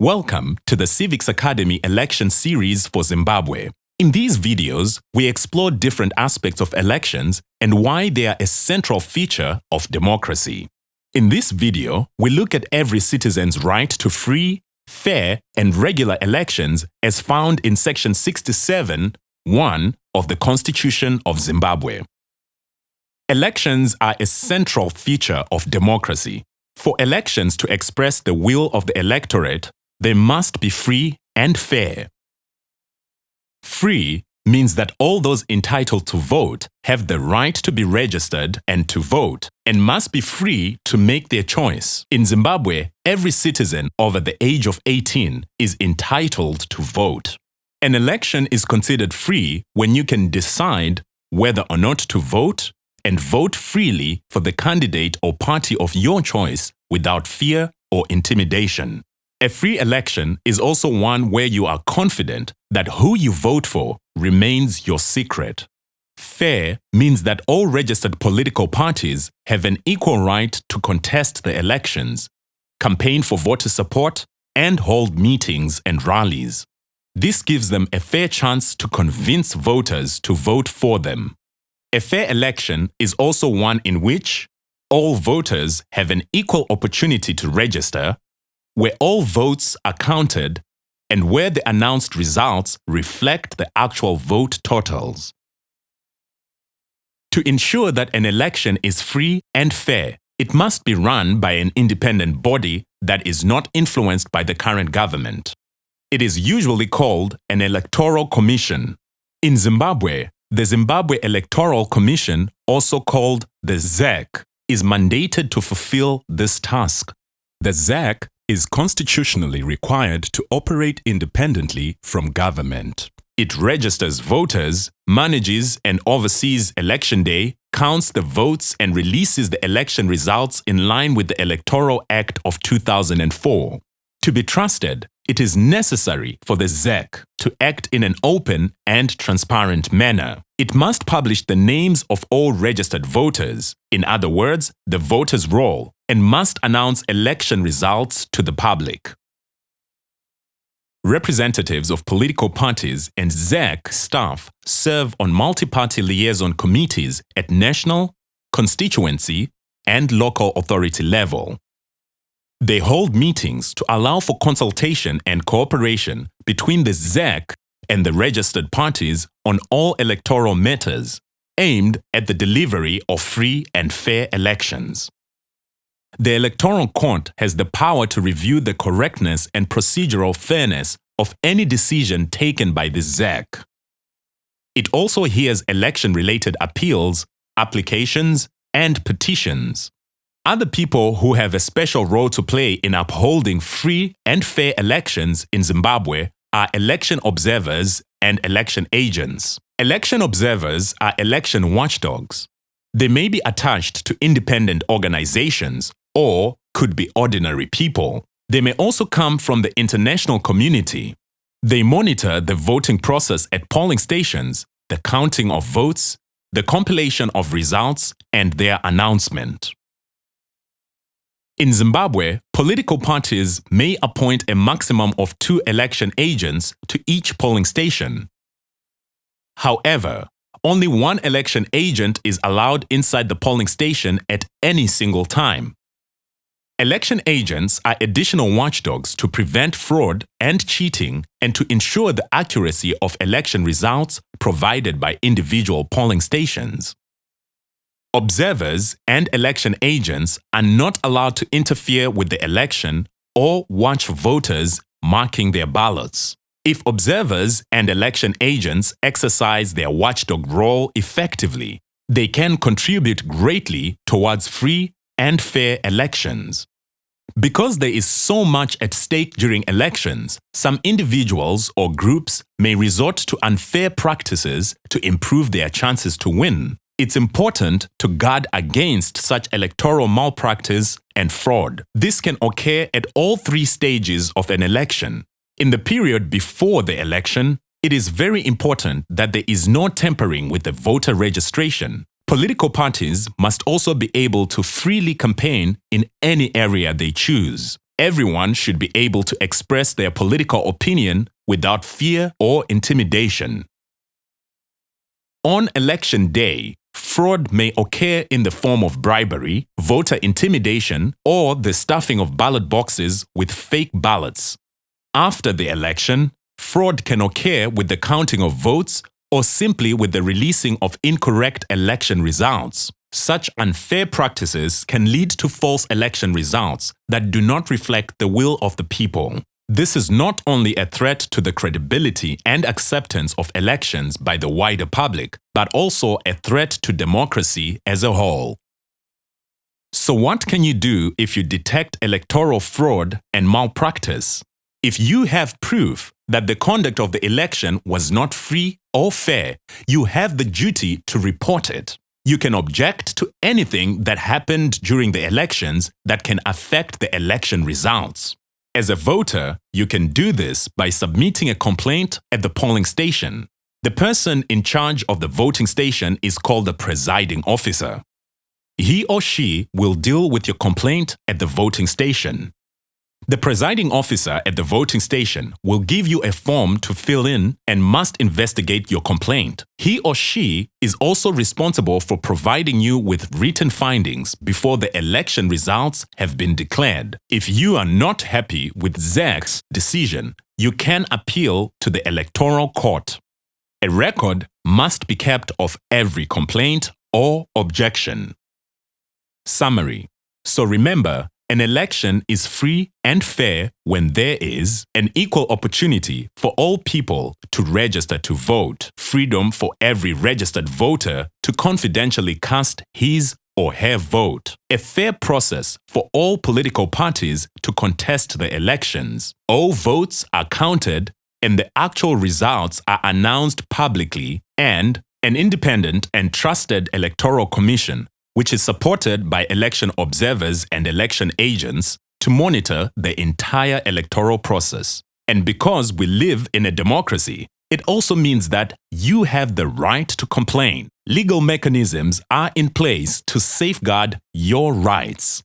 Welcome to the Civics Academy election series for Zimbabwe. In these videos, we explore different aspects of elections and why they are a central feature of democracy. In this video, we look at every citizen's right to free, fair, and regular elections as found in Section 67(1) of the Constitution of Zimbabwe. Elections are a central feature of democracy. For elections to express the will of the electorate, they must be free and fair. Free means that all those entitled to vote have the right to be registered and to vote, and must be free to make their choice. In Zimbabwe, every citizen over the age of 18 is entitled to vote. An election is considered free when you can decide whether or not to vote and vote freely for the candidate or party of your choice without fear or intimidation. A free election is also one where you are confident that who you vote for remains your secret. Fair means that all registered political parties have an equal right to contest the elections, campaign for voter support, and hold meetings and rallies. This gives them a fair chance to convince voters to vote for them. A fair election is also one in which all voters have an equal opportunity to register, where all votes are counted, and where the announced results reflect the actual vote totals. To ensure that an election is free and fair, it must be run by an independent body that is not influenced by the current government. It is usually called an Electoral Commission. In Zimbabwe, the Zimbabwe Electoral Commission, also called the ZEC, is mandated to fulfill this task. The ZEC is constitutionally required to operate independently from government. It registers voters, manages and oversees election day, counts the votes and releases the election results in line with the Electoral Act of 2004. To be trusted, it is necessary for the ZEC to act in an open and transparent manner. It must publish the names of all registered voters, in other words, the voters' roll, and must announce election results to the public. Representatives of political parties and ZEC staff serve on multi-party liaison committees at national, constituency, and local authority level. They hold meetings to allow for consultation and cooperation between the ZEC and the registered parties on all electoral matters, aimed at the delivery of free and fair elections. The Electoral Court has the power to review the correctness and procedural fairness of any decision taken by the ZEC. It also hears election-related appeals, applications, and petitions. Other people who have a special role to play in upholding free and fair elections in Zimbabwe are election observers and election agents. Election observers are election watchdogs. They may be attached to independent organizations or could be ordinary people. They may also come from the international community. They monitor the voting process at polling stations, the counting of votes, the compilation of results, and their announcement. In Zimbabwe, political parties may appoint a maximum of 2 election agents to each polling station. However, only 1 election agent is allowed inside the polling station at any single time. Election agents are additional watchdogs to prevent fraud and cheating and to ensure the accuracy of election results provided by individual polling stations. Observers and election agents are not allowed to interfere with the election or watch voters marking their ballots. If observers and election agents exercise their watchdog role effectively, they can contribute greatly towards free and fair elections. Because there is so much at stake during elections, some individuals or groups may resort to unfair practices to improve their chances to win. It's important to guard against such electoral malpractice and fraud. This can occur at all 3 stages of an election. In the period before the election, it is very important that there is no tampering with the voter registration. Political parties must also be able to freely campaign in any area they choose. Everyone should be able to express their political opinion without fear or intimidation. On election day, fraud may occur in the form of bribery, voter intimidation, or the stuffing of ballot boxes with fake ballots. After the election, fraud can occur with the counting of votes or simply with the releasing of incorrect election results. Such unfair practices can lead to false election results that do not reflect the will of the people. This is not only a threat to the credibility and acceptance of elections by the wider public, but also a threat to democracy as a whole. So what can you do if you detect electoral fraud and malpractice? If you have proof that the conduct of the election was not free or fair, you have the duty to report it. You can object to anything that happened during the elections that can affect the election results. As a voter, you can do this by submitting a complaint at the polling station. The person in charge of the voting station is called the presiding officer. He or she will deal with your complaint at the voting station. The presiding officer at the voting station will give you a form to fill in and must investigate your complaint. He or she is also responsible for providing you with written findings before the election results have been declared. If you are not happy with ZEC's decision, you can appeal to the Electoral Court. A record must be kept of every complaint or objection. Summary. So remember, an election is free and fair when there is an equal opportunity for all people to register to vote, freedom for every registered voter to confidentially cast his or her vote, a fair process for all political parties to contest the elections. All votes are counted and the actual results are announced publicly, and an independent and trusted Electoral Commission, which is supported by election observers and election agents, to monitor the entire electoral process. And because we live in a democracy, it also means that you have the right to complain. Legal mechanisms are in place to safeguard your rights.